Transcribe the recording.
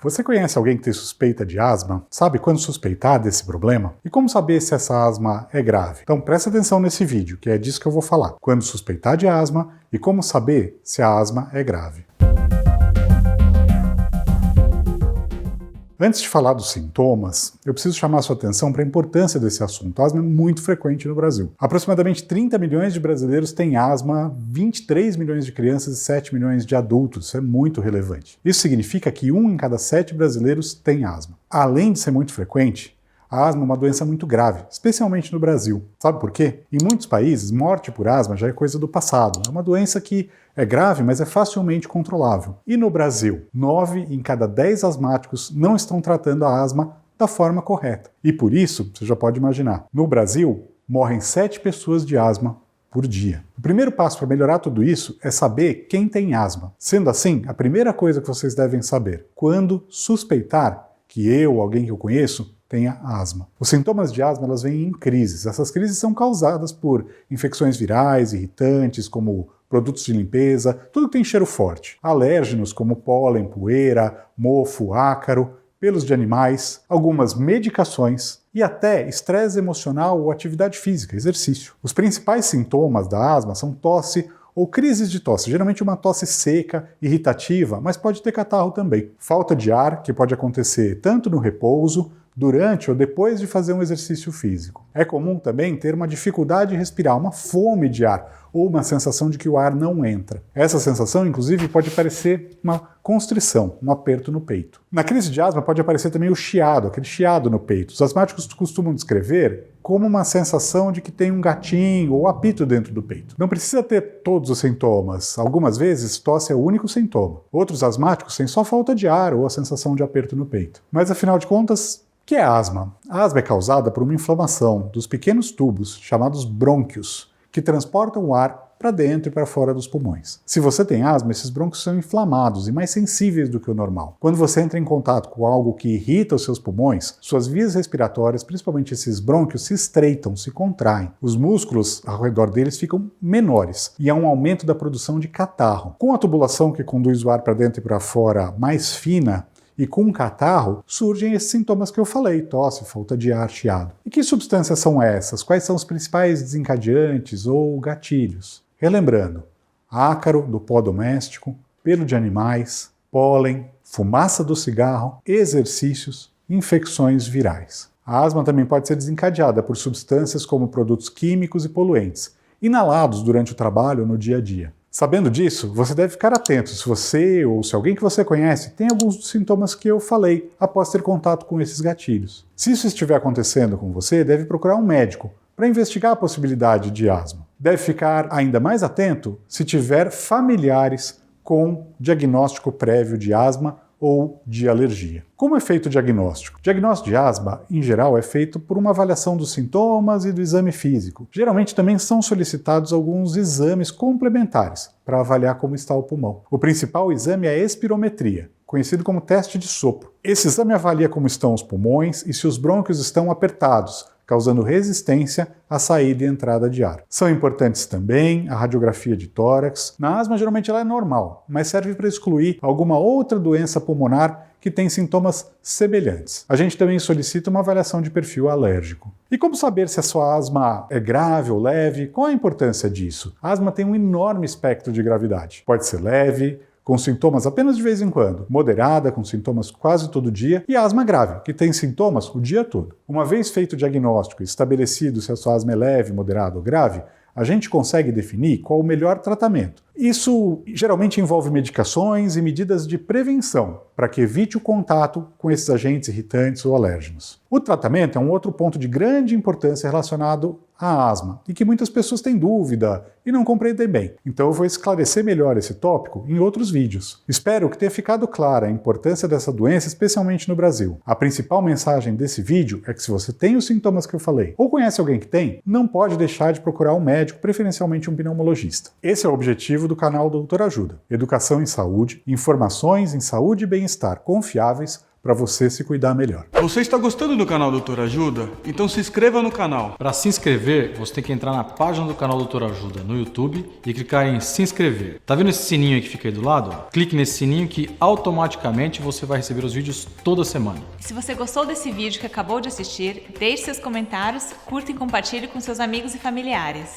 Você conhece alguém que tem suspeita de asma? Sabe quando suspeitar desse problema? E como saber se essa asma é grave? Então presta atenção nesse vídeo, que é disso que eu vou falar. Quando suspeitar de asma e como saber se a asma é grave. Antes de falar dos sintomas, eu preciso chamar a sua atenção para a importância desse assunto. A asma é muito frequente no Brasil. Aproximadamente 30 milhões de brasileiros têm asma, 23 milhões de crianças e 7 milhões de adultos. Isso é muito relevante. Isso significa que 1 em cada 7 brasileiros tem asma. Além de ser muito frequente, a asma é uma doença muito grave, especialmente no Brasil. Sabe por quê? Em muitos países, morte por asma já é coisa do passado. É uma doença que é grave, mas é facilmente controlável. E no Brasil, 9 em cada 10 asmáticos não estão tratando a asma da forma correta. E por isso, você já pode imaginar, no Brasil, morrem 7 pessoas de asma por dia. O primeiro passo para melhorar tudo isso é saber quem tem asma. Sendo assim, a primeira coisa que vocês devem saber, quando suspeitar que eu ou alguém que eu conheço tenha asma. Os sintomas de asma elas vêm em crises. Essas crises são causadas por infecções virais, irritantes, como produtos de limpeza, tudo que tem cheiro forte. Alérgenos como pólen, poeira, mofo, ácaro, pelos de animais, algumas medicações e até estresse emocional ou atividade física, exercício. Os principais sintomas da asma são tosse ou crises de tosse, geralmente uma tosse seca, irritativa, mas pode ter catarro também. Falta de ar, que pode acontecer tanto no repouso, durante ou depois de fazer um exercício físico. É comum também ter uma dificuldade em respirar, uma fome de ar, ou uma sensação de que o ar não entra. Essa sensação, inclusive, pode parecer uma constrição, um aperto no peito. Na crise de asma pode aparecer também o chiado, aquele chiado no peito. Os asmáticos costumam descrever como uma sensação de que tem um gatinho ou apito dentro do peito. Não precisa ter todos os sintomas. Algumas vezes, tosse é o único sintoma. Outros asmáticos têm só falta de ar ou a sensação de aperto no peito. Mas, afinal de contas, o que é asma? A asma é causada por uma inflamação dos pequenos tubos, chamados brônquios, que transportam o ar para dentro e para fora dos pulmões. Se você tem asma, esses brônquios são inflamados e mais sensíveis do que o normal. Quando você entra em contato com algo que irrita os seus pulmões, suas vias respiratórias, principalmente esses brônquios, se estreitam, se contraem. Os músculos ao redor deles ficam menores e há um aumento da produção de catarro. Com a tubulação que conduz o ar para dentro e para fora mais fina, e com o catarro, surgem esses sintomas que eu falei, tosse, falta de ar, chiado. E que substâncias são essas? Quais são os principais desencadeantes ou gatilhos? Relembrando, ácaro do pó doméstico, pelo de animais, pólen, fumaça do cigarro, exercícios, infecções virais. A asma também pode ser desencadeada por substâncias como produtos químicos e poluentes, inalados durante o trabalho ou no dia a dia. Sabendo disso, você deve ficar atento se você ou se alguém que você conhece tem alguns dos sintomas que eu falei após ter contato com esses gatilhos. Se isso estiver acontecendo com você, deve procurar um médico para investigar a possibilidade de asma. Deve ficar ainda mais atento se tiver familiares com diagnóstico prévio de asma ou de alergia. Como é feito o diagnóstico? O diagnóstico de asma, em geral, é feito por uma avaliação dos sintomas e do exame físico. Geralmente também são solicitados alguns exames complementares para avaliar como está o pulmão. O principal exame é a espirometria, conhecido como teste de sopro. Esse exame avalia como estão os pulmões e se os brônquios estão apertados, causando resistência à saída e entrada de ar. São importantes também a radiografia de tórax. Na asma, geralmente ela é normal, mas serve para excluir alguma outra doença pulmonar que tem sintomas semelhantes. A gente também solicita uma avaliação de perfil alérgico. E como saber se a sua asma é grave ou leve? Qual a importância disso? A asma tem um enorme espectro de gravidade. Pode ser leve, com sintomas apenas de vez em quando, moderada, com sintomas quase todo dia, e asma grave, que tem sintomas o dia todo. Uma vez feito o diagnóstico e estabelecido se a sua asma é leve, moderada ou grave, a gente consegue definir qual o melhor tratamento. Isso geralmente envolve medicações e medidas de prevenção para que evite o contato com esses agentes irritantes ou alérgenos. O tratamento é um outro ponto de grande importância relacionado à asma e que muitas pessoas têm dúvida e não compreendem bem. Então eu vou esclarecer melhor esse tópico em outros vídeos. Espero que tenha ficado clara a importância dessa doença, especialmente no Brasil. A principal mensagem desse vídeo é que se você tem os sintomas que eu falei ou conhece alguém que tem, não pode deixar de procurar um médico, preferencialmente um pneumologista. Esse é o objetivo do canal Doutor Ajuda. Educação em saúde, informações em saúde e bem-estar confiáveis para você se cuidar melhor. Você está gostando do canal Doutor Ajuda? Então se inscreva no canal. Para se inscrever, você tem que entrar na página do canal Doutor Ajuda no YouTube e clicar em se inscrever. Tá vendo esse sininho aí que fica aí do lado? Clique nesse sininho que automaticamente você vai receber os vídeos toda semana. Se você gostou desse vídeo que acabou de assistir, deixe seus comentários, curta e compartilhe com seus amigos e familiares.